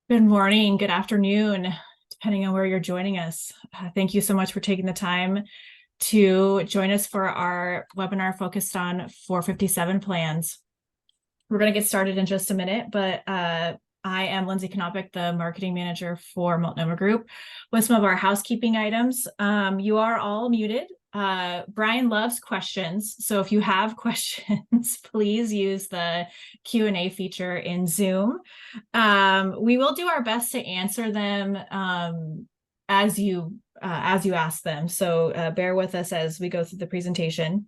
Good morning, good afternoon, depending on where you're joining us. Thank you so much for taking the time to join us for our webinar focused on 457 plans. We're going to get started in just a minute, but I am Lindsay Knopick, the marketing manager for Multnomah Group, with some of our housekeeping items. You are all muted. Brian loves questions, so if you have questions, please use the Q&A feature in Zoom. We will do our best to answer them as you ask them. So bear with us as we go through the presentation.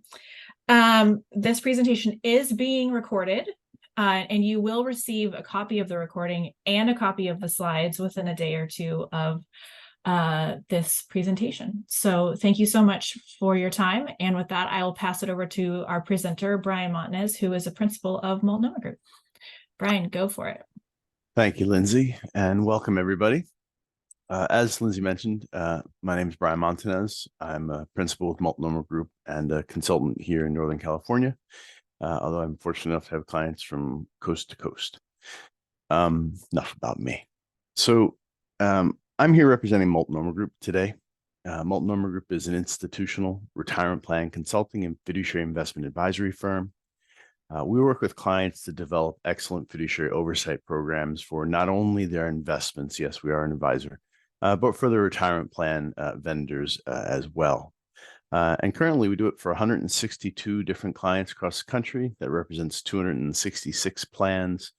This presentation is being recorded, and you will receive a copy of the recording and a copy of the slides within a day or two of this presentation. So thank you so much for your time. And with that, I will pass it over to our presenter, Brian Montanez, who is a principal of Multnomah Group. Brian, go for it. Thank you, Lindsay, and welcome everybody. As Lindsay mentioned, my name is Brian Montanez. I'm a principal with Multnomah Group and a consultant here in Northern California, although I'm fortunate enough to have clients from coast to coast. Enough about me. So I'm here representing Multnomah Group today. Multnomah Group is an institutional retirement plan consulting and fiduciary investment advisory firm. We work with clients to develop excellent fiduciary oversight programs for not only their investments, yes, we are an advisor, but for the retirement plan vendors as well. And currently we do it for 162 different clients across the country. That represents 266 plans.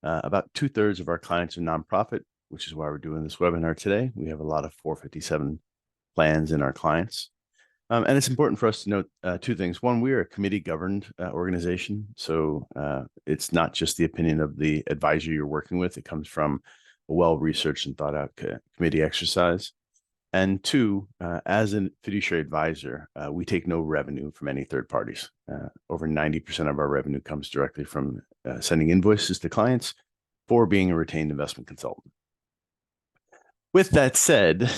About 2/3 of our clients are nonprofit, which is why we're doing this webinar today. We have a lot of 457 plans in our clients. And it's important for us to note two things. One, we are a committee-governed organization, so it's not just the opinion of the advisor you're working with. It comes from a well-researched and thought-out committee exercise. And two, as a fiduciary advisor, we take no revenue from any third parties. Over 90% of our revenue comes directly from sending invoices to clients for being a retained investment consultant. With that said,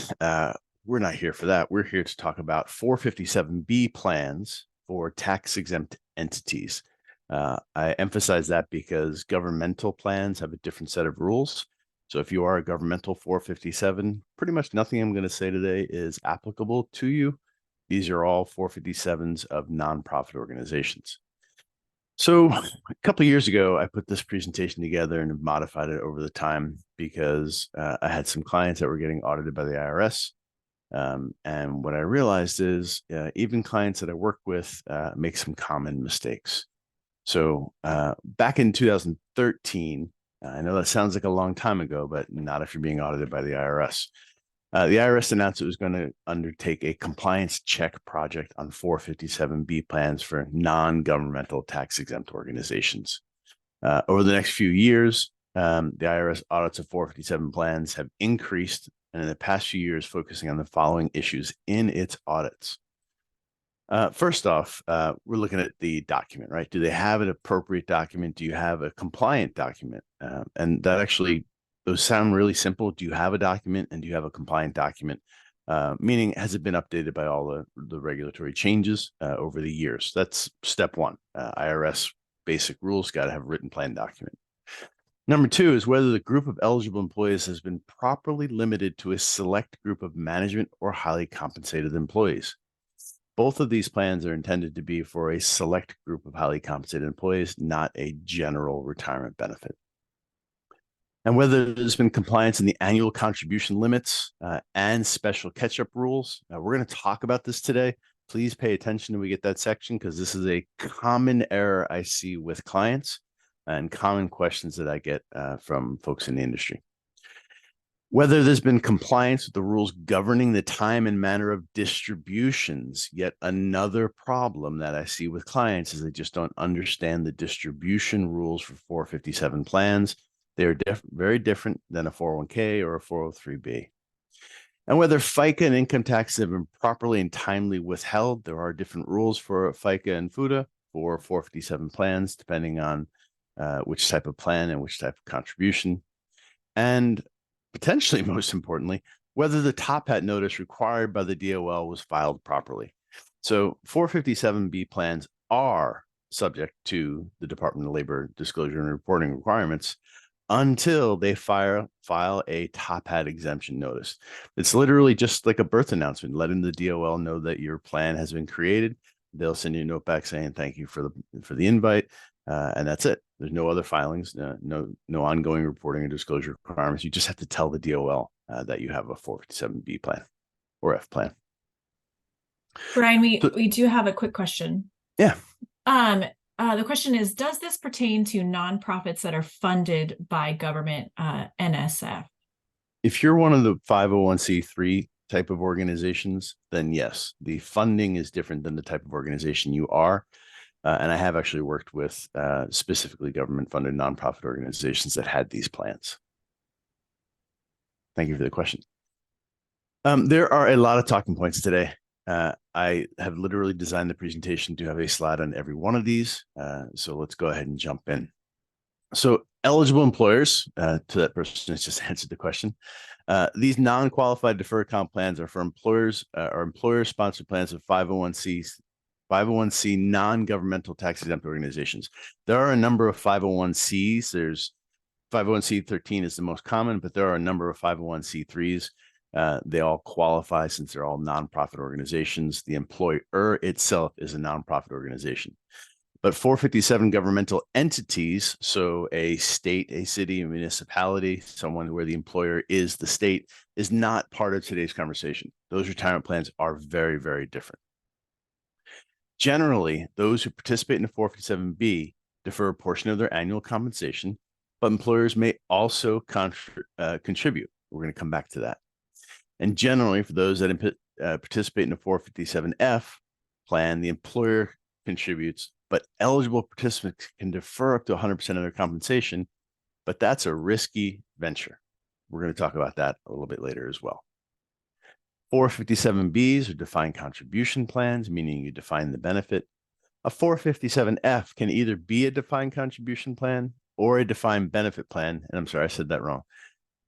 we're not here for that. We're here to talk about 457B plans for tax-exempt entities. I emphasize that because governmental plans have a different set of rules. So if you are a governmental 457, pretty much nothing I'm going to say today is applicable to you. These are all 457s of nonprofit organizations. So a couple of years ago, I put this presentation together and have modified it over the time because I had some clients that were getting audited by the IRS. And what I realized is even clients that I work with make some common mistakes. So back in 2013, I know that sounds like a long time ago, but not if you're being audited by the IRS. The IRS announced it was going to undertake a compliance check project on 457B plans for non-governmental tax-exempt organizations. Over the next few years, the IRS audits of 457 plans have increased, and in the past few years, focusing on the following issues in its audits. First off, we're looking at the document, right? Do they have an appropriate document? Do you have a compliant document? And that actually, those sound really simple. Do you have a document and do you have a compliant document? Meaning, has it been updated by all the regulatory changes over the years? That's step one. IRS basic rules, got to have a written plan document. Number two is whether the group of eligible employees has been properly limited to a select group of management or highly compensated employees. Both of these plans are intended to be for a select group of highly compensated employees, not a general retirement benefit. And whether there's been compliance in the annual contribution limits and special catch-up rules. We're going to talk about this today. Please pay attention when we get that section because this is a common error I see with clients and common questions that I get from folks in the industry. Whether there's been compliance with the rules governing the time and manner of distributions. Yet another problem that I see with clients is they just don't understand the distribution rules for 457 plans. They're very different than a 401k or a 403b. And whether FICA and income taxes have been properly and timely withheld. There are different rules for FICA and FUTA for 457 plans, depending on which type of plan and which type of contribution. And potentially, most importantly, whether the top hat notice required by the DOL was filed properly. So 457B plans are subject to the Department of Labor disclosure and reporting requirements, until they file a top hat exemption notice. It's literally just like a birth announcement, letting the DOL know that your plan has been created. They'll send you a note back saying thank you for the invite, and that's it. There's no other filings, no ongoing reporting or disclosure requirements. You just have to tell the DOL that you have a 457B plan or F plan. Brian, we do have a quick question. Yeah. The question is, does this pertain to nonprofits that are funded by government NSF? If you're one of the 501c3 type of organizations, then yes, the funding is different than the type of organization you are. And I have actually worked with specifically government-funded nonprofit organizations that had these plans. Thank you for the question. There are a lot of talking points today. I have literally designed the presentation to have a slide on every one of these. So let's go ahead and jump in. So eligible employers, to that person that's just answered the question. These non-qualified deferred comp plans are for employers or employer-sponsored plans of 501c non-governmental tax-exempt organizations. There are a number of 501cs. There's 501c13 is the most common, but there are a number of 501c3s. They all qualify since they're all nonprofit organizations. The employer itself is a nonprofit organization. But 457 governmental entities, so a state, a city, a municipality, someone where the employer is the state, is not part of today's conversation. Those retirement plans are very, very different. Generally, those who participate in the 457B defer a portion of their annual compensation, but employers may also contribute. We're going to come back to that. And generally, for those that participate in the 457F plan, the employer contributes, but eligible participants can defer up to 100% of their compensation, but that's a risky venture. We're going to talk about that a little bit later as well. 457Bs are defined contribution plans, meaning you define the benefit. A 457F can either be a defined contribution plan or a defined benefit plan. And I'm sorry, I said that wrong.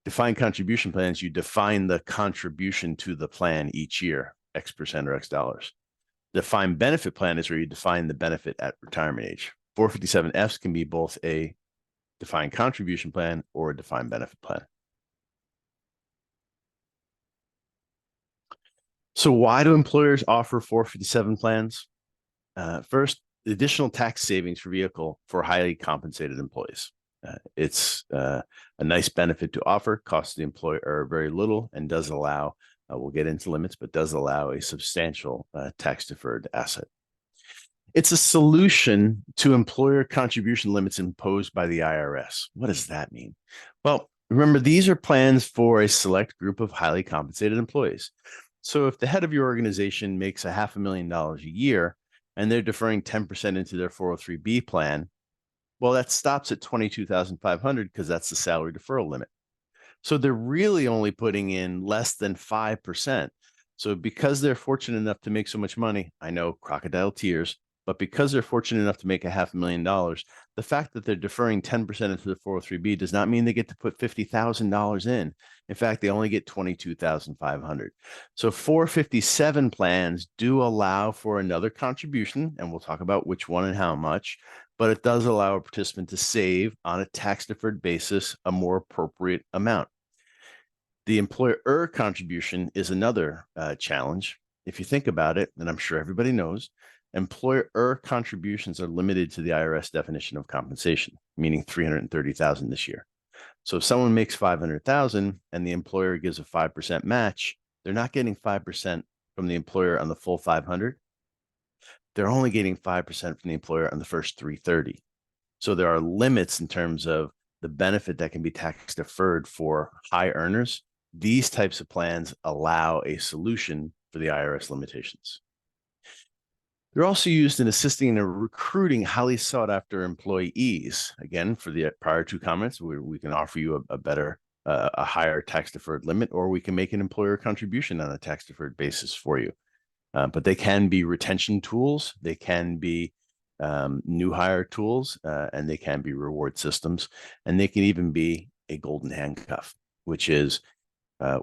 Defined contribution plans, you define the contribution to the plan each year, X% or X dollars. Defined benefit plan is where you define the benefit at retirement age. 457Fs can be both a defined contribution plan or a defined benefit plan. So why do employers offer 457 plans? First, the additional tax savings for vehicle for highly compensated employees. It's a nice benefit to offer, costs the employer very little, and does allow, we'll get into limits, but does allow a substantial tax-deferred asset. It's a solution to employer contribution limits imposed by the IRS. What does that mean? Well, remember, these are plans for a select group of highly compensated employees. So if the head of your organization makes $500,000 a year and they're deferring 10% into their 403B plan, well, that stops at $22,500 because that's the salary deferral limit. So they're really only putting in less than 5%. So because they're fortunate enough to make so much money, I know crocodile tears, but because they're fortunate enough to make $500,000, the fact that they're deferring 10% into the 403B does not mean they get to put $50,000 in. In fact, they only get $22,500. So 457 plans do allow for another contribution, and we'll talk about which one and how much, but it does allow a participant to save on a tax-deferred basis a more appropriate amount. The employer contribution is another challenge. If you think about it, and I'm sure everybody knows, employer contributions are limited to the IRS definition of compensation, meaning $330,000 this year. So if someone makes $500,000 and the employer gives a 5% match, they're not getting 5% from the employer on the full 500. They're only getting 5% from the employer on the first 330. So there are limits in terms of the benefit that can be tax deferred for high earners. These types of plans allow a solution for the IRS limitations. They're also used in assisting in recruiting highly sought after employees. Again, for the prior two comments, we can offer you a higher tax deferred limit, or we can make an employer contribution on a tax deferred basis for you. But they can be retention tools, they can be new hire tools, and they can be reward systems, and they can even be a golden handcuff, which is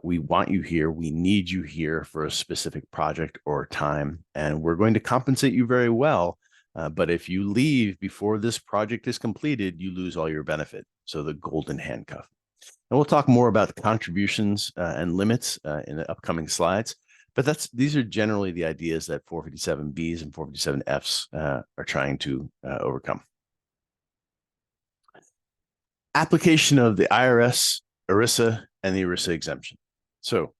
we want you here, we need you here for a specific project or time, and we're going to compensate you very well. But if you leave before this project is completed, you lose all your benefit. so the golden handcuff. And we'll talk more about the contributions and limits in the upcoming slides. But these are generally the ideas that 457Bs and 457Fs are trying to overcome. Application of the IRS, ERISA, and the ERISA exemption. So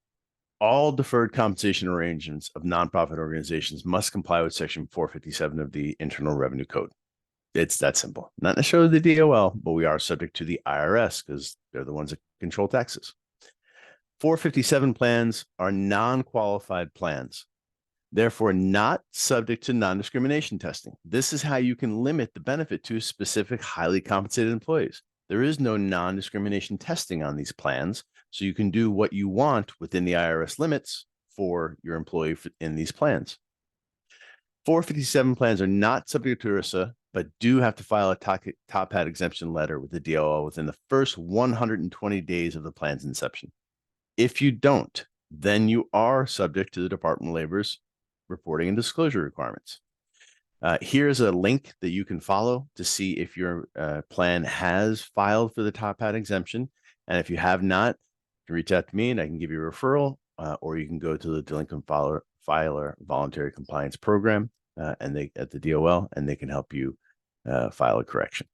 all deferred compensation arrangements of nonprofit organizations must comply with Section 457 of the Internal Revenue Code. It's that simple. Not necessarily the DOL, but we are subject to the IRS because they're the ones that control taxes. 457 plans are non-qualified plans, therefore not subject to non-discrimination testing. This is how you can limit the benefit to specific highly compensated employees. There is no non-discrimination testing on these plans, so you can do what you want within the IRS limits for your employee in these plans. 457 plans are not subject to ERISA, but do have to file a top hat exemption letter with the DOL within the first 120 days of the plan's inception. If you don't, then you are subject to the Department of Labor's reporting and disclosure requirements. Here's a link that you can follow to see if your plan has filed for the top hat exemption. And if you have not, you can reach out to me and I can give you a referral, or you can go to the Delinquent Filer Voluntary Compliance Program and they at the DOL, and they can help you file a correction.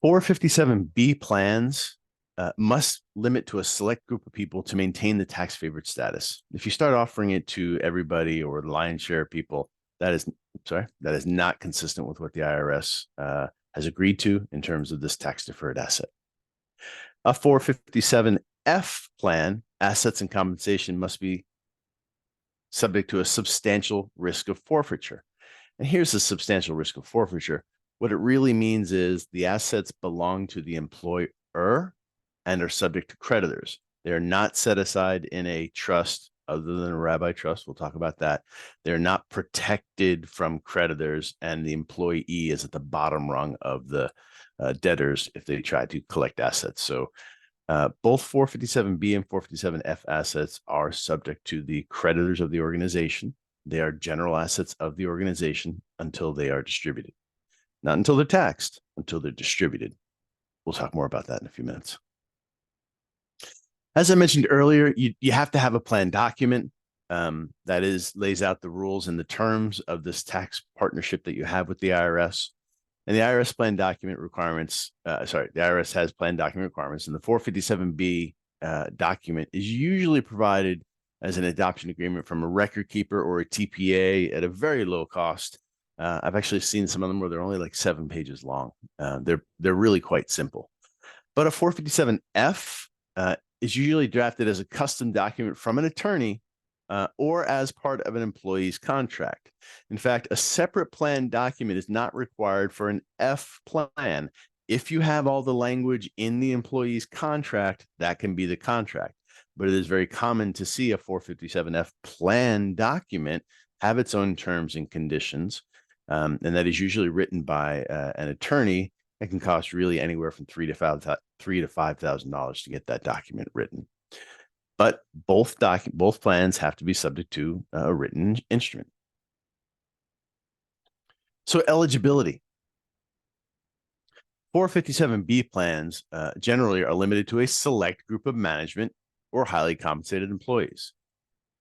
457B plans must limit to a select group of people to maintain the tax favored status. If you start offering it to everybody or the lion's share of people, that is not consistent with what the IRS has agreed to in terms of this tax deferred asset. A 457F plan, assets and compensation must be subject to a substantial risk of forfeiture. And here's the substantial risk of forfeiture. What it really means is the assets belong to the employer and are subject to creditors. They're not set aside in a trust other than a rabbi trust. We'll talk about that. They're not protected from creditors, and the employee is at the bottom rung of the debtors if they try to collect assets. So both 457B and 457F assets are subject to the creditors of the organization. They are general assets of the organization until they are distributed. Not until they're taxed, until they're distributed. We'll talk more about that in a few minutes. As I mentioned earlier, you have to have a plan document that lays out the rules and the terms of this tax partnership that you have with the IRS. And the IRS plan document requirements, the IRS has plan document requirements, and the 457B document is usually provided as an adoption agreement from a record keeper or a TPA at a very low cost. I've actually seen some of them where they're only like 7 pages long. They're really quite simple. But a 457F is usually drafted as a custom document from an attorney or as part of an employee's contract. In fact, a separate plan document is not required for an F plan. If you have all the language in the employee's contract, that can be the contract. But it is very common to see a 457F plan document have its own terms and conditions, and that is usually written by an attorney. It can cost really anywhere from $3,000 to $5,000 to get that document written. But both plans have to be subject to a written instrument. So eligibility. 457B plans generally are limited to a select group of management or highly compensated employees.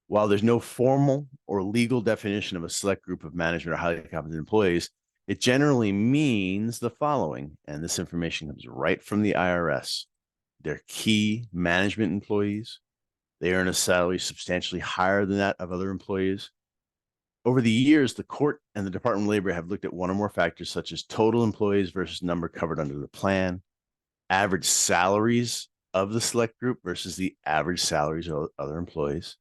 While there's no formal or legal definition of a select group of management or highly compensated employees, it generally means the following, and this information comes right from the IRS. They're key management employees. They earn a salary substantially higher than that of other employees. Over the years, the court and the Department of Labor have looked at one or more factors such as total employees versus number covered under the plan, average salaries of the select group versus the average salaries of other employees,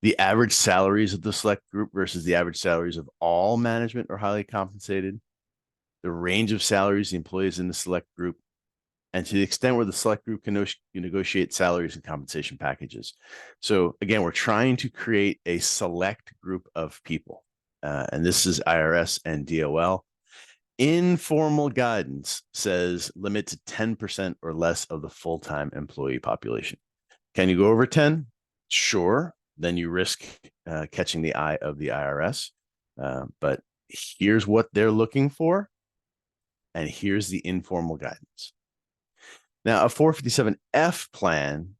the average salaries of the select group versus the average salaries of all management or highly compensated, the range of salaries the employees in the select group, and to the extent where the select group can negotiate salaries and compensation packages. So again, we're trying to create a select group of people, and this is IRS and DOL. Informal guidance says limit to 10% or less of the full-time employee population. Can you go over 10? Sure. Then you risk catching the eye of the IRS. But here's what they're looking for. And here's the informal guidance. Now, a 457F plan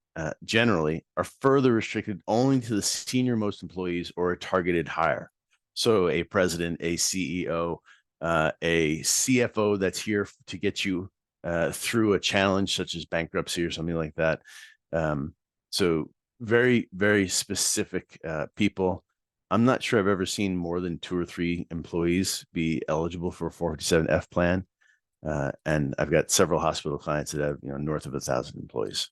generally are further restricted only to the senior most employees or a targeted hire. So a president, a CEO, a CFO that's here to get you through a challenge such as bankruptcy or something like that. So very, very specific people. I'm not sure I've ever seen more than 2 or 3 employees be eligible for a 457F plan. And I've got several hospital clients that have, north of 1,000 employees.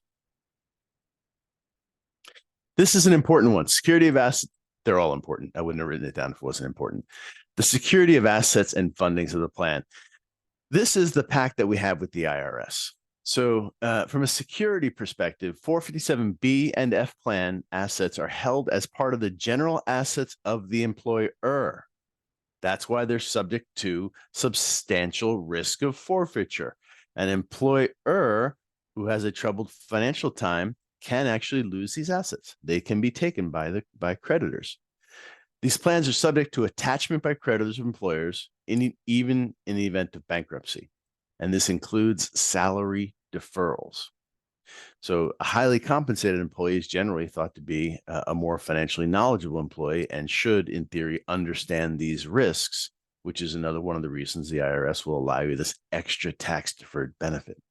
This is an important one. Security of assets, they're all important. I wouldn't have written it down if it wasn't important. The security of assets and fundings of the plan. This is the pact that we have with the IRS. So from a security perspective, 457B and F plan assets are held as part of the general assets of the employer. That's why they're subject to substantial risk of forfeiture. An employer who has a troubled financial time can actually lose these assets. They can be taken by creditors. These plans are subject to attachment by creditors of employers, even in the event of bankruptcy. And this includes salary deferrals. So a highly compensated employee is generally thought to be a more financially knowledgeable employee and should, in theory, understand these risks, which is another one of the reasons the IRS will allow you this extra tax deferred benefit.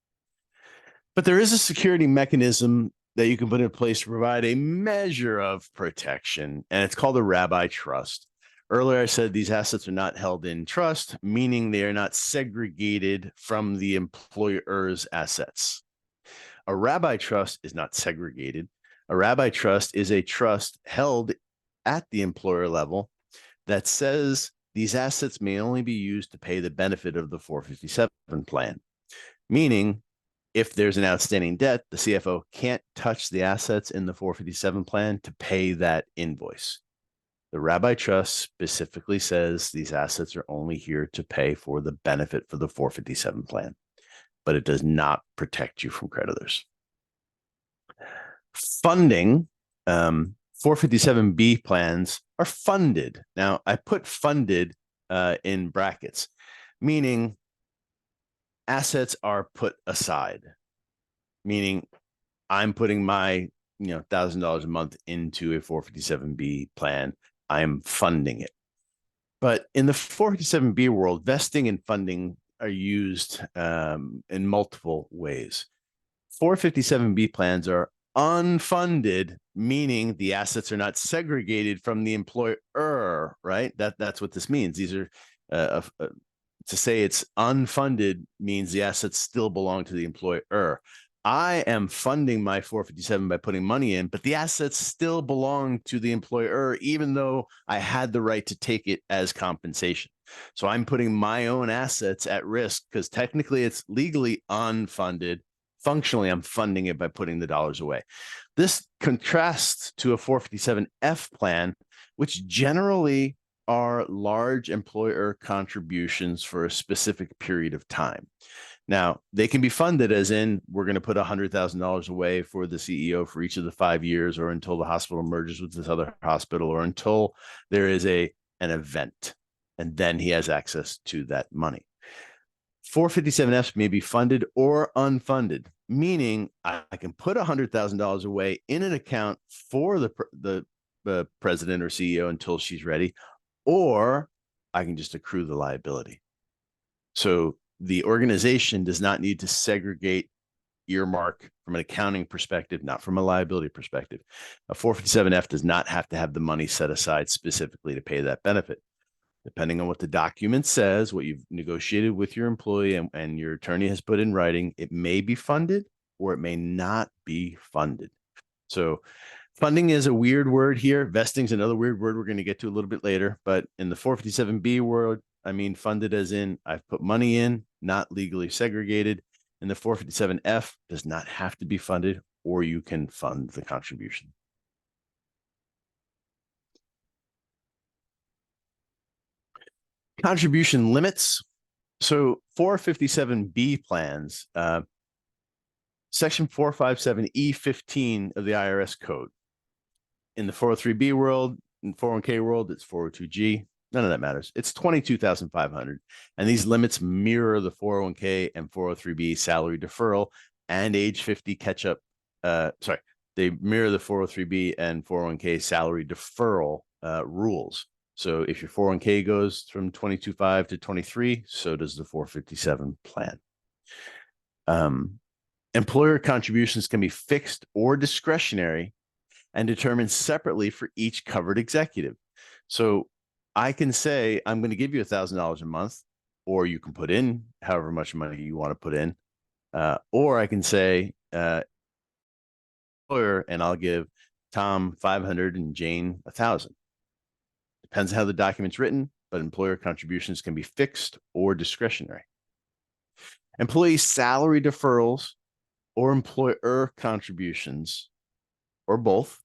But there is a security mechanism that you can put in place to provide a measure of protection, and it's called a rabbi trust. Earlier, I said these assets are not held in trust, meaning they are not segregated from the employer's assets. A rabbi trust is not segregated. A rabbi trust is a trust held at the employer level that says these assets may only be used to pay the benefit of the 457 plan, meaning if there's an outstanding debt, the CFO can't touch the assets in the 457 plan to pay that invoice. The rabbi trust specifically says these assets are only here to pay for the benefit for the 457 plan, but it does not protect you from creditors. Funding, 457B plans are funded. Now, I put funded in brackets, meaning assets are put aside, meaning I'm putting my $1,000 a month into a 457B plan. I'm funding it. But in the 457B world, vesting and funding are used in multiple ways. 457B plans are unfunded, meaning the assets are not segregated from the employer, right? That's what this means. These are to say it's unfunded means the assets still belong to the employer. I am funding my 457 by putting money in, but the assets still belong to the employer, even though I had the right to take it as compensation. So I'm putting my own assets at risk because technically it's legally unfunded. Functionally, I'm funding it by putting the dollars away. This contrasts to a 457F plan, which generally are large employer contributions for a specific period of time. Now, they can be funded as in we're going to put $100,000 away for the CEO for each of the 5 years, or until the hospital merges with this other hospital, or until there is an event, and then he has access to that money. 457Fs may be funded or unfunded, meaning I can put $100,000 away in an account for the president or CEO until she's ready, or I can just accrue the liability. So the organization does not need to segregate, earmark from an accounting perspective, not from a liability perspective. A 457F does not have to have the money set aside specifically to pay that benefit. Depending on what the document says, what you've negotiated with your employee and your attorney has put in writing, it may be funded or it may not be funded. So funding is a weird word here. Vesting is another weird word we're going to get to a little bit later. But in the 457B world, I mean funded as in I've put money in, not legally segregated. And the 457F does not have to be funded, or you can fund the contribution. Contribution limits. So 457B plans, Section 457E15 of the IRS code. In the 403B world, in 401K world, it's 402G. None of that matters. It's 22,500. And these limits mirror the 401k and 403b salary deferral and age 50 catch up. They mirror the 403b and 401k salary deferral rules. So if your 401k goes from 22.5 to 23, so does the 457 plan. Employer contributions can be fixed or discretionary and determined separately for each covered executive. So I can say, I'm going to give you $1,000 a month, or you can put in however much money you want to put in. Or I can say, employer, and I'll give Tom 500 and Jane 1,000. Depends on how the document's written, but employer contributions can be fixed or discretionary. Employee salary deferrals or employer contributions, or both.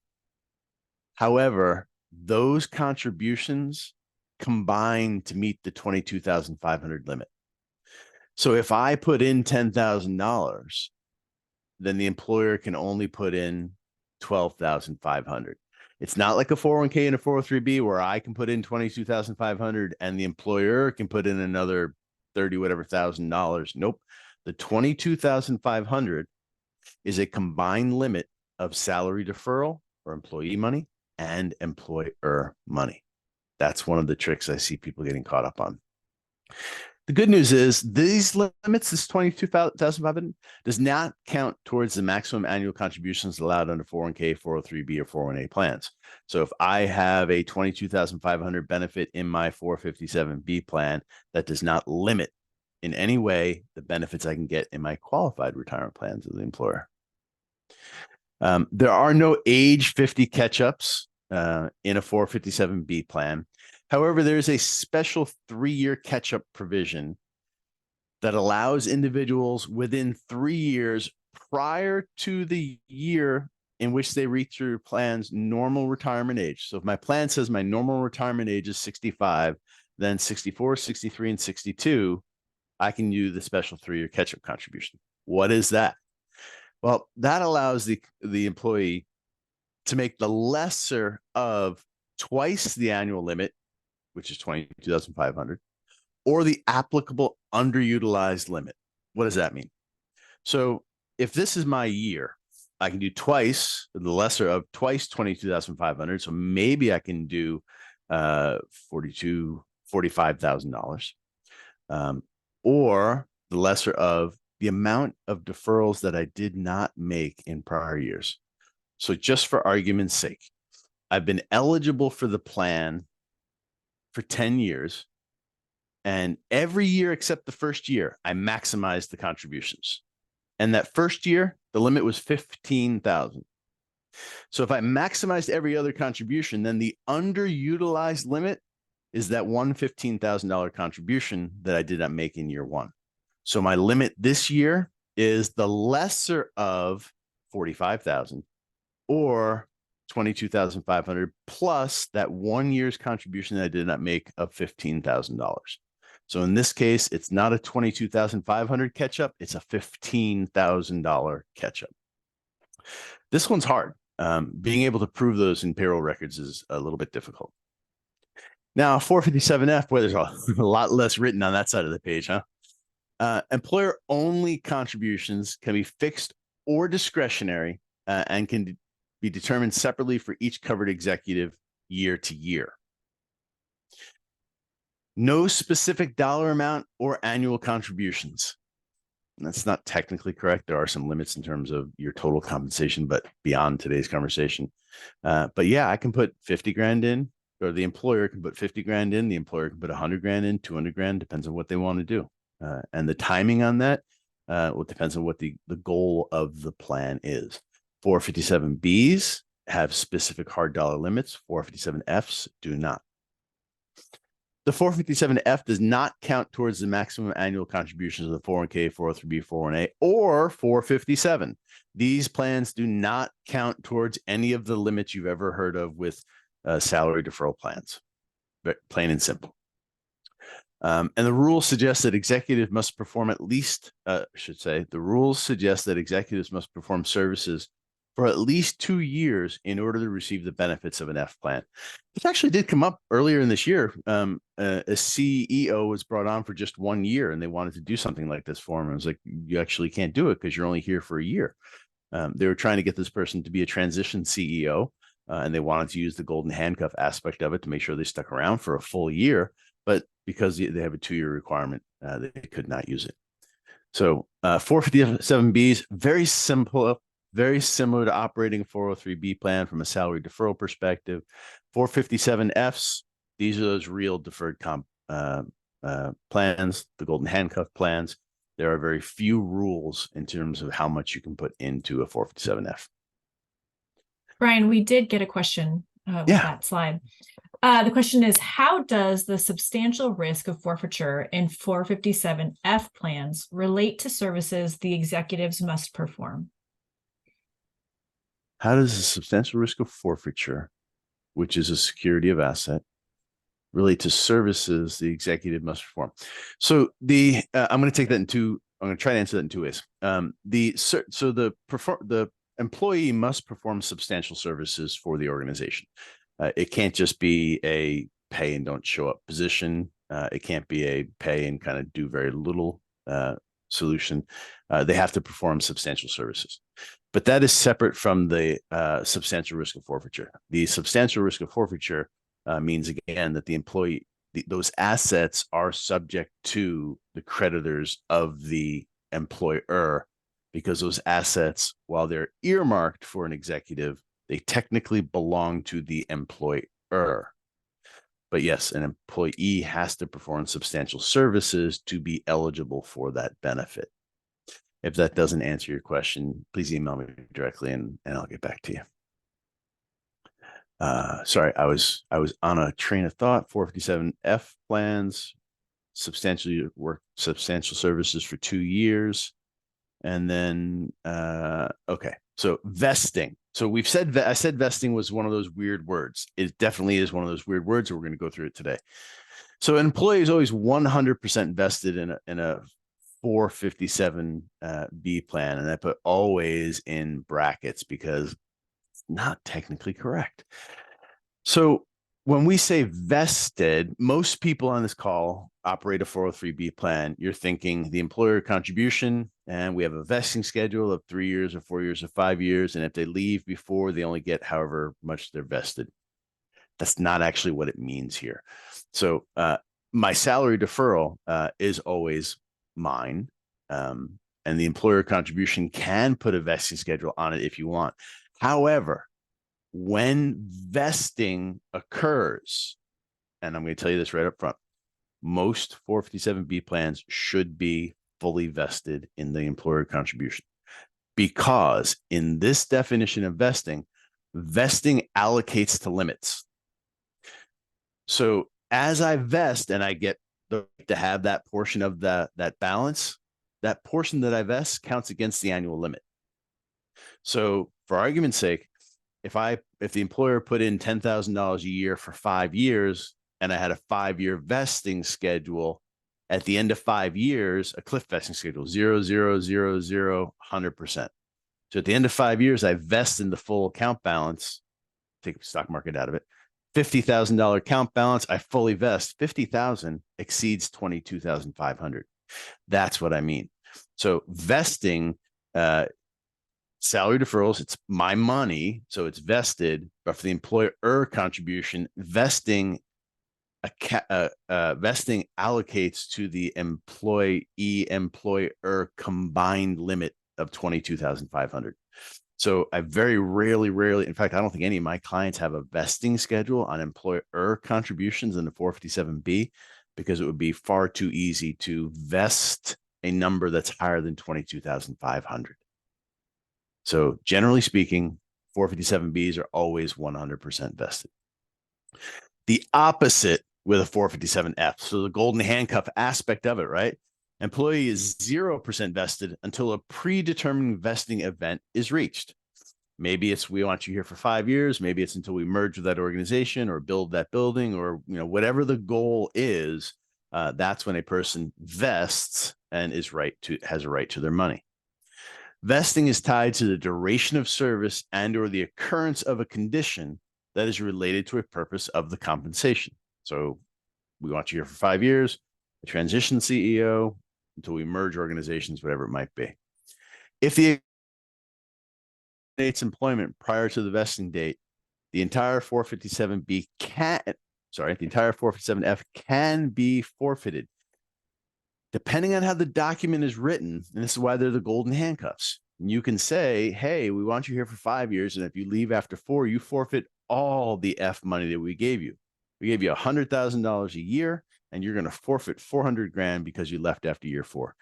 However, those contributions combine to meet the 22,500 limit. So if I put in $10,000, then the employer can only put in 12,500. It's not like a 401k and a 403b where I can put in 22,500 and the employer can put in another 30 whatever $1,000. Nope. The 22,500 is a combined limit of salary deferral or employee money and employer money. That's one of the tricks I see people getting caught up on. The good news is these limits, this 22,500, does not count towards the maximum annual contributions allowed under 401k, 403b, or 401a plans. So if I have a 22,500 benefit in my 457b plan, that does not limit in any way the benefits I can get in my qualified retirement plans of the employer. There are no age 50 catch-ups in a 457b plan. However, there's a special 3-year catch-up provision that allows individuals within 3 years prior to the year in which they reach their plan's normal retirement age. So if my plan says my normal retirement age is 65, then 64, 63, and 62, I can do the special 3-year catch-up contribution. What is that? Well, that allows the employee to make the lesser of twice the annual limit, which is 22,500, or the applicable underutilized limit. What does that mean? So if this is my year, I can do twice the lesser of twice 22,500. So maybe I can do $45,000, or the lesser of the amount of deferrals that I did not make in prior years. So just for argument's sake, I've been eligible for the plan for 10 years. And every year except the first year, I maximized the contributions. And that first year, the limit was 15,000. So if I maximized every other contribution, then the underutilized limit is that one $15,000 contribution that I did not make in year one. So my limit this year is the lesser of 45,000 or 22,500 plus that 1 year's contribution that I did not make of $15,000. So in this case, it's not a 22,500 catch up, it's a $15,000 catch up. This one's hard. Being able to prove those in payroll records is a little bit difficult. Now, 457F, boy, there's a lot less written on that side of the page, huh? Employer-only contributions can be fixed or discretionary and can be determined separately for each covered executive year to year. No specific dollar amount or annual contributions. That's not technically correct. There are some limits in terms of your total compensation, but beyond today's conversation. But yeah, I can put 50 grand in, or the employer can put 50 grand in. The employer can put 100 grand in, 200 grand, depends on what they want to do. And the timing on that, well, it depends on what the goal of the plan is. 457Bs have specific hard dollar limits. 457Fs do not. The 457F does not count towards the maximum annual contributions of the 401k, 403b, 401a, or 457. These plans do not count towards any of the limits you've ever heard of with salary deferral plans, but plain and simple. And the rules suggest that executives must perform at least, the rules suggest that executives must perform services for at least 2 years in order to receive the benefits of an F plan. This actually did come up earlier in this year. A CEO was brought on for just 1 year, and they wanted to do something like this for him. I was like, you actually can't do it because you're only here for a year. They were trying to get this person to be a transition CEO, and they wanted to use the golden handcuff aspect of it to make sure they stuck around for a full year. But because they have a 2-year requirement, they could not use it. So 457Bs, very simple, very similar to operating a 403B plan from a salary deferral perspective. 457Fs, these are those real deferred comp plans, the golden handcuff plans. There are very few rules in terms of how much you can put into a 457F. Brian, we did get a question with that slide. The question is, how does the substantial risk of forfeiture in 457F plans relate to services the executives must perform? How does the substantial risk of forfeiture, which is a security of asset, relate to services the executive must perform? So I'm going to take that I'm going to try to answer that in 2 ways. The employee must perform substantial services for the organization. It can't just be a pay and don't show up position. It can't be a pay and kind of do very little solution. They have to perform substantial services. But that is separate from the substantial risk of forfeiture. The substantial risk of forfeiture means, again, that the employee, those assets are subject to the creditors of the employer, because those assets, while they're earmarked for an executive, they technically belong to the employer. But yes, an employee has to perform substantial services to be eligible for that benefit. If that doesn't answer your question, please email me directly and I'll get back to you. Sorry, I was on a train of thought. 457F plans, substantial services for 2 years. And then, okay, so vesting. So I said vesting was one of those weird words. It definitely is one of those weird words, and we're going to go through it today. So an employee is always 100% vested in a 457B plan, and I put always in brackets because it's not technically correct. So when we say vested, most people on this call operate a 403B plan. You're thinking the employer contribution, and we have a vesting schedule of 3 years or 4 years or 5 years. And if they leave before, they only get however much they're vested. That's not actually what it means here. So my salary deferral is always mine. And the employer contribution can put a vesting schedule on it if you want. However, when vesting occurs, and I'm going to tell you this right up front, most 457B plans should be fully vested in the employer contribution, because in this definition of vesting allocates to limits. So as I vest and I get to have that portion of that balance, that portion that I vest counts against the annual limit. So for argument's sake, if the employer put in $10,000 a year for 5 years, and I had a 5-year vesting schedule, at the end of 5 years, a cliff vesting schedule, 0, 0, 0, 0, 100%. So at the end of 5 years, I vest in the full account balance, take the stock market out of it, $50,000 account balance, I fully vest. 50,000 exceeds 22,500. That's what I mean. So vesting, salary deferrals, it's my money, so it's vested. But for the employer contribution, vesting allocates to the employer combined limit of 22,500. So I very rarely, in fact, I don't think any of my clients have a vesting schedule on employer contributions in the 457B, because it would be far too easy to vest a number that's higher than 22,500. So generally speaking, 457Bs are always 100% vested. The opposite with a 457F. So the golden handcuff aspect of it, right? Employee is 0% vested until a predetermined vesting event is reached. Maybe it's we want you here for 5 years. Maybe it's until we merge with that organization or build that building, or whatever the goal is. That's when a person vests and has a right to their money. Vesting is tied to the duration of service and or the occurrence of a condition that is related to a purpose of the compensation. So we want you here for 5 years, a transition CEO until we merge organizations, whatever it might be. If the date's employment prior to the vesting date, the entire 457B the entire 457F can be forfeited. Depending on how the document is written, and this is why they're the golden handcuffs, you can say, hey, we want you here for 5 years, and if you leave after 4, you forfeit all the F money that we gave you. We gave you $100,000 a year, and you're going to forfeit 400 grand because you left after year 4.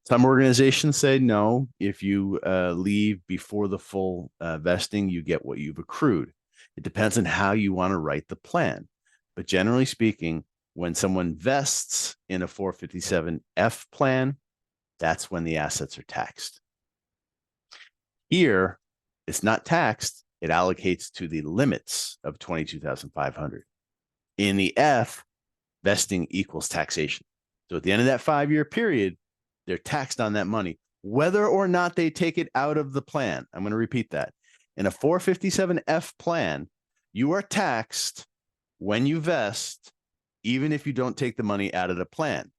Some organizations say no. If you leave before the full vesting, you get what you've accrued. It depends on how you want to write the plan. But generally speaking, when someone vests in a 457F plan, that's when the assets are taxed. Here, it's not taxed. It allocates to the limits of $22,500. In the F, vesting equals taxation. So at the end of that 5-year period, they're taxed on that money, whether or not they take it out of the plan. I'm going to repeat that. In a 457F plan, you are taxed when you vest, even if you don't take the money out of the plan.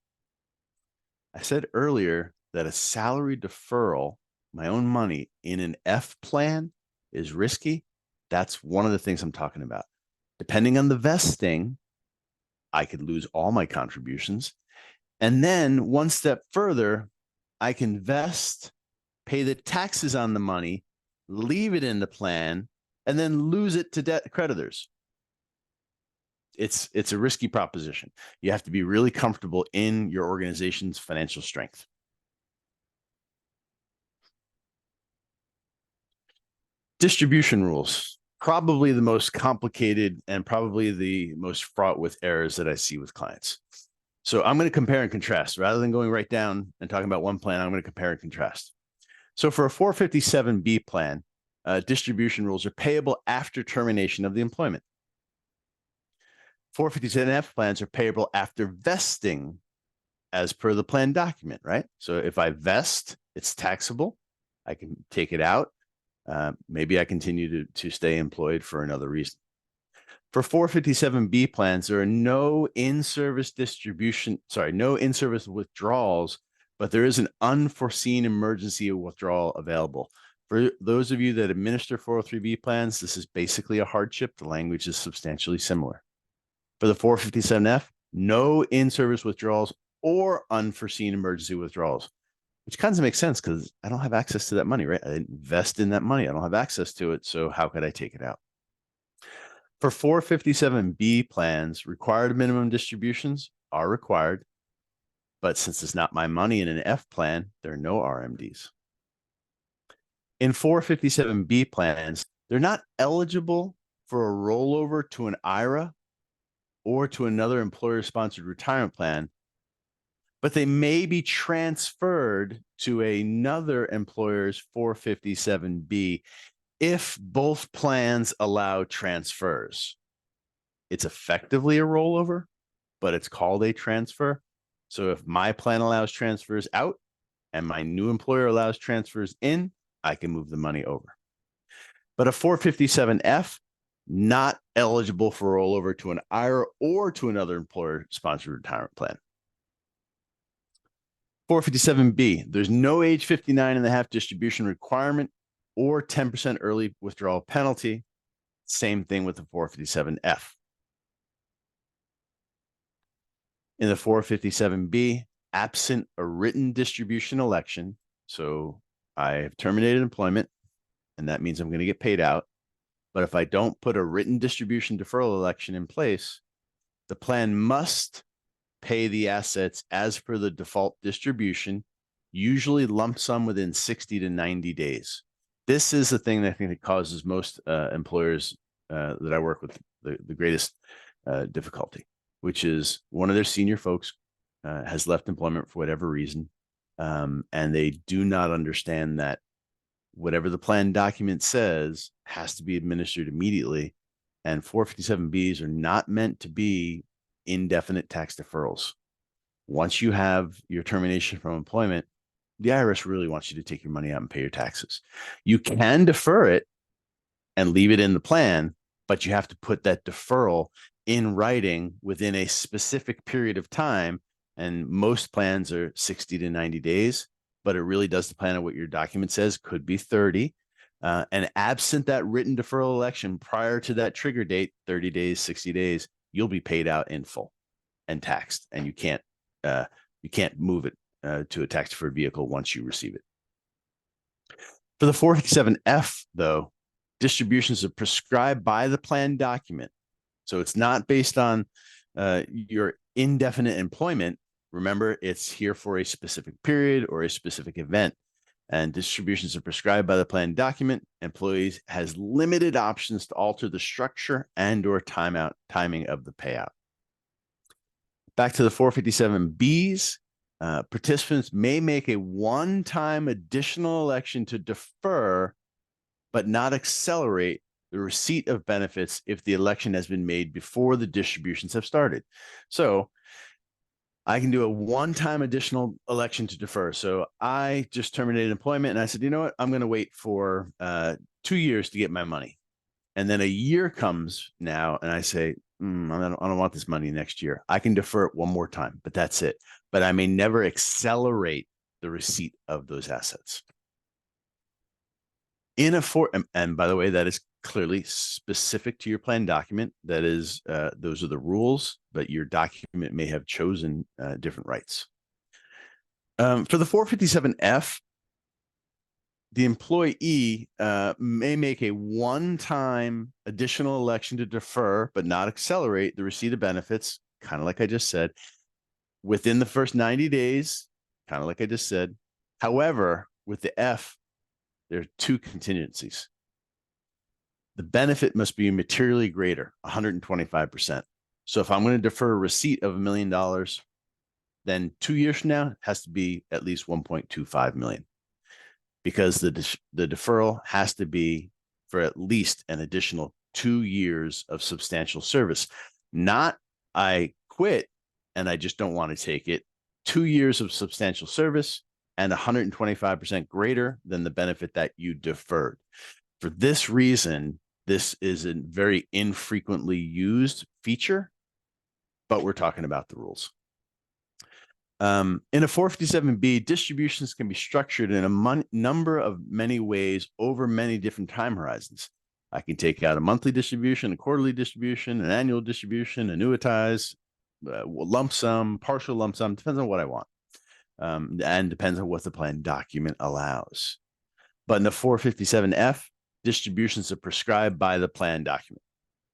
I said earlier that a salary deferral, my own money in an F plan, is risky. That's one of the things I'm talking about. Depending on the vesting, I could lose all my contributions. And then one step further, I can vest, pay the taxes on the money, leave it in the plan, and then lose it to debt creditors. It's a risky proposition. You have to be really comfortable in your organization's financial strength. Distribution rules, probably the most complicated and probably the most fraught with errors that I see with clients. So I'm going to compare and contrast. Rather than going right down and talking about one plan, I'm going to compare and contrast. So for a 457B plan, distribution rules are payable after termination of the employment. 457F plans are payable after vesting as per the plan document, right? So if I vest, it's taxable. I can take it out. Maybe I continue to stay employed for another reason. For 457B plans, there are no in-service withdrawals, but there is an unforeseen emergency withdrawal available. For those of you that administer 403B plans, this is basically a hardship. The language is substantially similar. For the 457F, no in-service withdrawals or unforeseen emergency withdrawals, which kind of makes sense because I don't have access to that money, right? I didn't invest in that money. I don't have access to it. So how could I take it out? For 457B plans, required minimum distributions are required. But since it's not my money in an F plan, there are no RMDs. In 457B plans, they're not eligible for a rollover to an IRA or to another employer-sponsored retirement plan, but they may be transferred to another employer's 457B if both plans allow transfers. It's effectively a rollover, but it's called a transfer. So if my plan allows transfers out and my new employer allows transfers in, I can move the money over. But a 457F, not eligible for rollover to an IRA or to another employer-sponsored retirement plan. 457B, there's no age 59 and a half distribution requirement or 10% early withdrawal penalty. Same thing with the 457F. In the 457B, absent a written distribution election, so I have terminated employment, and that means I'm going to get paid out. But if I don't put a written distribution deferral election in place, the plan must pay the assets as per the default distribution, usually lump sum within 60 to 90 days. This is the thing that I think that causes most employers that I work with the greatest difficulty, which is one of their senior folks has left employment for whatever reason, and they do not understand that whatever the plan document says has to be administered immediately, and 457Bs are not meant to be indefinite tax deferrals. Once you have your termination from employment, the IRS really wants you to take your money out and pay your taxes. You can defer it and leave it in the plan, but you have to put that deferral in writing within a specific period of time. And most plans are 60 to 90 days, but it really does depend on what your document says. Could be 30. And absent that written deferral election prior to that trigger date, 30 days, 60 days, you'll be paid out in full and taxed, and you can't move it to a tax deferred vehicle once you receive it. For the 457F, though, distributions are prescribed by the plan document. So it's not based on your indefinite employment. Remember, it's here for a specific period or a specific event. And distributions are prescribed by the plan document. Employees has limited options to alter the structure and or timing of the payout. Back to the 457Bs, participants may make a one-time additional election to defer, but not accelerate the receipt of benefits if the election has been made before the distributions have started. So I can do a one-time additional election to defer. So I just terminated employment and I said, you know what? I'm going to wait for 2 years to get my money. And then a year comes now and I say, I don't want this money next year. I can defer it one more time, but that's it. But I may never accelerate the receipt of those assets. And by the way, that is clearly specific to your plan document. That is, those are the rules, but your document may have chosen different rights. For the 457F, the employee may make a one-time additional election to defer, but not accelerate the receipt of benefits, kind of like I just said, within the first 90 days, kind of like I just said. However, with the F, there are two contingencies. The benefit must be materially greater, 125%. So if I'm going to defer a receipt of $1 million, then 2 years from now, it has to be at least 1.25 million, because the deferral has to be for at least an additional 2 years of substantial service. Not I quit and I just don't want to take it. 2 years of substantial service and 125% greater than the benefit that you deferred. For this reason, this is a very infrequently used feature, but we're talking about the rules. In a 457B, distributions can be structured in a number of many ways over many different time horizons. I can take out a monthly distribution, a quarterly distribution, an annual distribution, annuitize, lump sum, partial lump sum, depends on what I want. And depends on what the plan document allows. But in the 457F, distributions are prescribed by the plan document.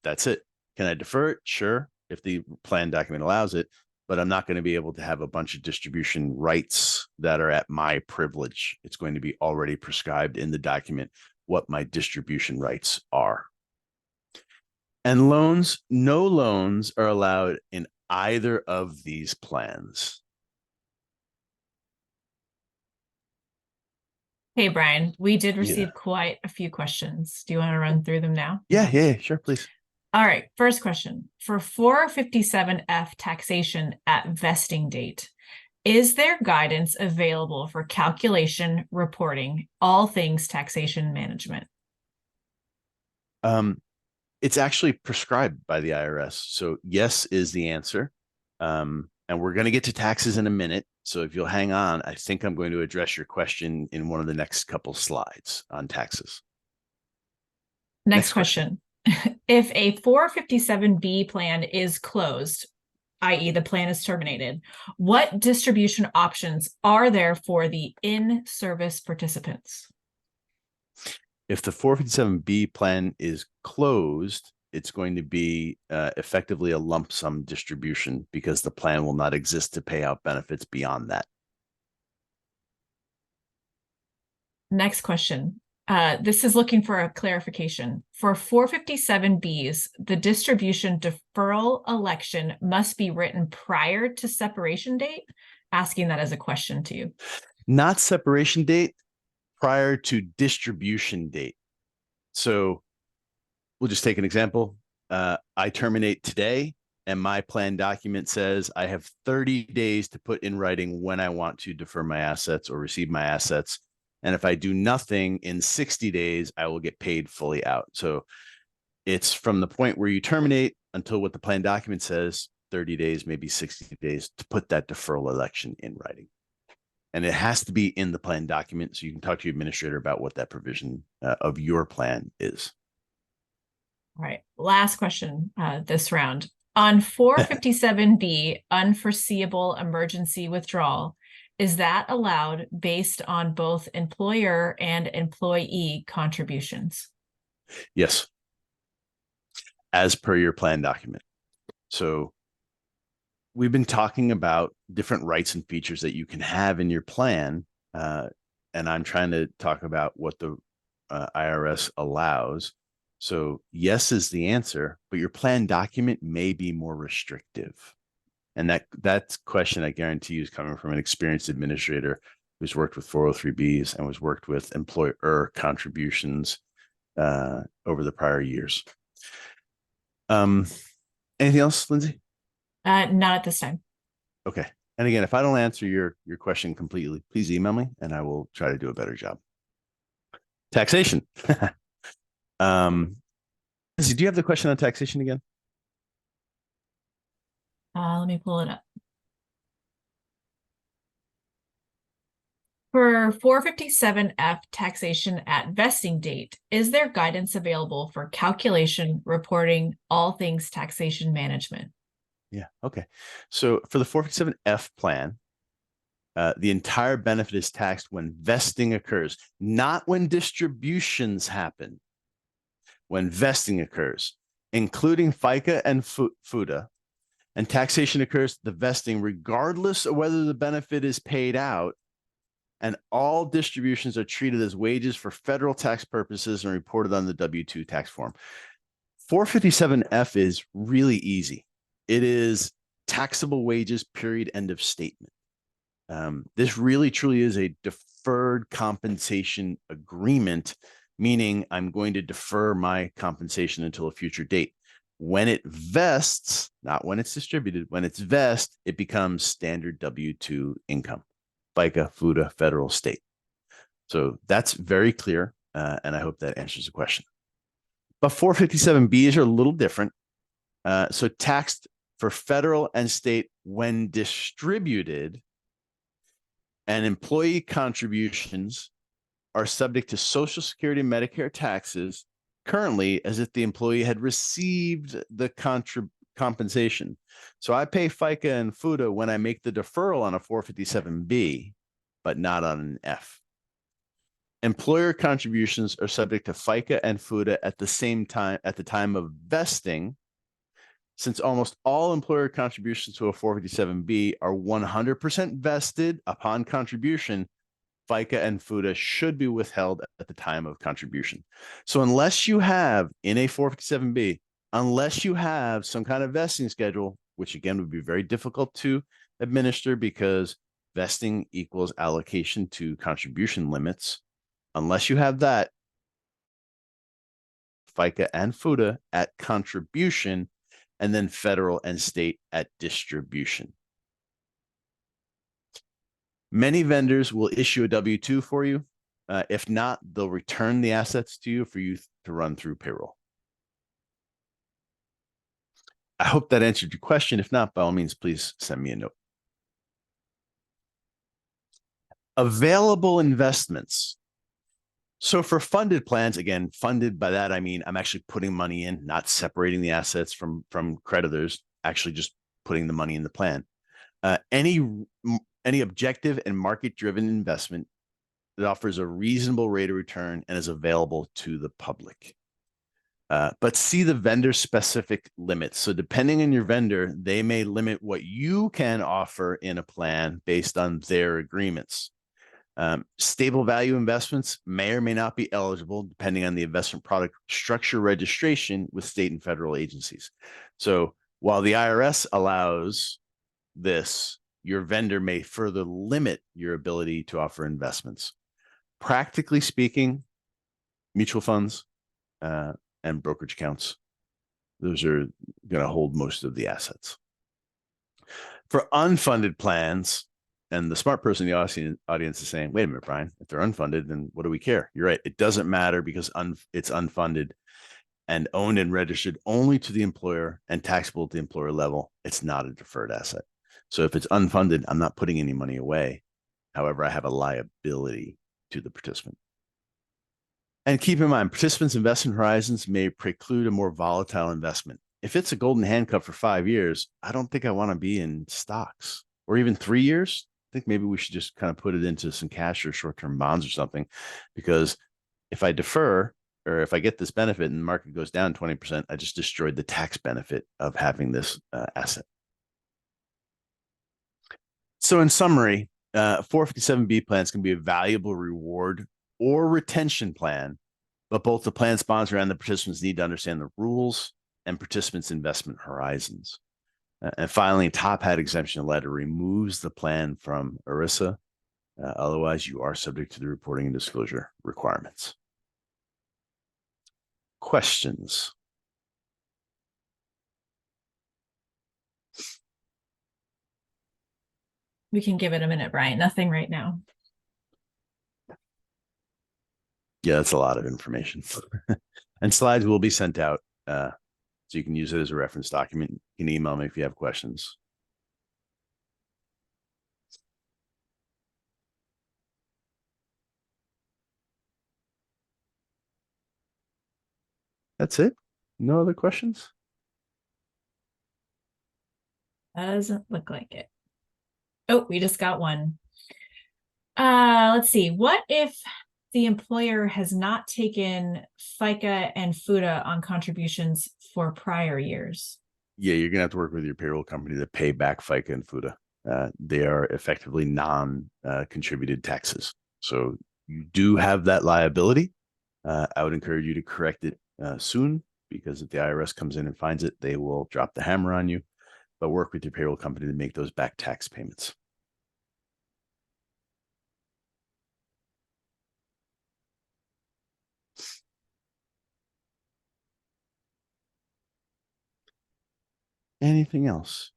That's it. Can I defer it? Sure, if the plan document allows it, but I'm not going to be able to have a bunch of distribution rights that are at my privilege. It's going to be already prescribed in the document what my distribution rights are. And loans, no loans are allowed in either of these plans. Hey, Brian, we did receive quite a few questions. Do you want to run through them now? Yeah, sure, please. All right, first question. For 457F taxation at vesting date, is there guidance available for calculation, reporting, all things taxation management? It's actually prescribed by the IRS. So yes is the answer. And we're going to get to taxes in a minute. So if you'll hang on, I think I'm going to address your question in one of the next couple slides on taxes. Next question. If a 457B plan is closed, i.e. the plan is terminated, what distribution options are there for the in-service participants? If the 457B plan is closed, it's going to be effectively a lump sum distribution because the plan will not exist to pay out benefits beyond that. Next question. This is looking for a clarification. For 457Bs, the distribution deferral election must be written prior to separation date? Asking that as a question to you. Not separation date, prior to distribution date. So we'll just take an example. I terminate today. and my plan document says I have 30 days to put in writing when I want to defer my assets or receive my assets. And if I do nothing in 60 days, I will get paid fully out. So it's from the point where you terminate until what the plan document says, 30 days, maybe 60 days to put that deferral election in writing. And it has to be in the plan document. So you can talk to your administrator about what that provision of your plan is. All right, last question this round. On 457B, unforeseeable emergency withdrawal, is that allowed based on both employer and employee contributions? Yes. As per your plan document. So we've been talking about different rights and features that you can have in your plan. And I'm trying to talk about what the IRS allows. So yes is the answer, but your plan document may be more restrictive. And that question, I guarantee you, is coming from an experienced administrator who's worked with 403Bs and was worked with employer contributions over the prior years. Anything else, Lindsay? Not at this time. Okay. And again, if I don't answer your question completely, please email me and I will try to do a better job. Taxation. Lindsay, do you have the question on taxation again? Let me pull it up. For 457F taxation at vesting date, is there guidance available for calculation, reporting, all things taxation management? Yeah. Okay. So for the 457F plan, the entire benefit is taxed when vesting occurs, not when distributions happen. When vesting occurs, including FICA and FUTA, and taxation occurs the vesting regardless of whether the benefit is paid out, and all distributions are treated as wages for federal tax purposes and reported on the W-2 tax form. 457F is really easy. It is taxable wages, period, end of statement. This really truly is a deferred compensation agreement, meaning I'm going to defer my compensation until a future date. When it vests, not when it's distributed, when it's vested, it becomes standard W-2 income, FICA, FUTA, federal, state. So that's very clear, and I hope that answers the question. But 457Bs are a little different. So taxed for federal and state when distributed, and employee contributions are subject to Social Security and Medicare taxes currently as if the employee had received the compensation. So I pay FICA and FUTA when I make the deferral on a 457B, but not on an F. Employer contributions are subject to FICA and FUTA at the same time, at the time of vesting, since almost all employer contributions to a 457B are 100% vested upon contribution. FICA and FUTA should be withheld at the time of contribution. So unless you have in a 457B, unless you have some kind of vesting schedule, which again would be very difficult to administer because vesting equals allocation to contribution limits, unless you have that, FICA and FUTA at contribution, and then federal and state at distribution. Many vendors will issue a W-2 for you. If not, they'll return the assets to you for you to run through payroll. I hope that answered your question. If not, by all means, please send me a note. Available investments. So for funded plans, again, funded by that, I mean, I'm actually putting money in, not separating the assets from creditors, actually just putting the money in the plan. Any objective and market-driven investment that offers a reasonable rate of return and is available to the public. But see the vendor-specific limits. So depending on your vendor, they may limit what you can offer in a plan based on their agreements. Stable value investments may or may not be eligible depending on the investment product structure registration with state and federal agencies. So while the IRS allows this, your vendor may further limit your ability to offer investments. Practically speaking, mutual funds and brokerage accounts Those are going to hold most of the assets. For unfunded plans, and the smart person in the audience is saying, wait a minute, Brian, if they're unfunded, then what do we care? You're right. It doesn't matter because it's unfunded and owned and registered only to the employer and taxable at the employer level. It's not a deferred asset. So if it's unfunded, I'm not putting any money away. However, I have a liability to the participant. And keep in mind, participants' investment horizons may preclude a more volatile investment. If it's a golden handcuff for 5 years, I don't think I want to be in stocks, or even 3 years. I think maybe we should just kind of put it into some cash or short-term bonds or something, because if I defer, or if I get this benefit and the market goes down 20%, I just destroyed the tax benefit of having this asset. So in summary, 457B plans can be a valuable reward or retention plan, but both the plan sponsor and the participants need to understand the rules and participants' investment horizons. And finally, Top Hat exemption letter removes the plan from ERISA. Otherwise, you are subject to the reporting and disclosure requirements. Questions? We can give it a minute, Brian. Nothing right now. Yeah, that's a lot of information. And slides will be sent out, so you can use it as a reference document. You can email me if you have questions. That's it. No other questions? Doesn't look like it. Oh, we just got one. Let's see. What if the employer has not taken FICA and FUTA on contributions for prior years? Yeah, you're gonna have to work with your payroll company to pay back FICA and FUTA. They are effectively non-contributed taxes. So you do have that liability. I would encourage you to correct it soon, because if the IRS comes in and finds it, they will drop the hammer on you. But work with your payroll company to make those back tax payments. Anything else?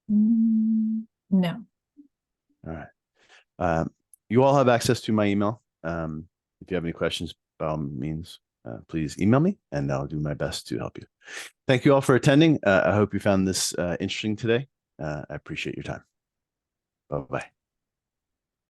No. All right. You all have access to my email. If you have any questions, by all means, please email me and I'll do my best to help you. Thank you all for attending. I hope you found this interesting today. I appreciate your time. Bye-bye.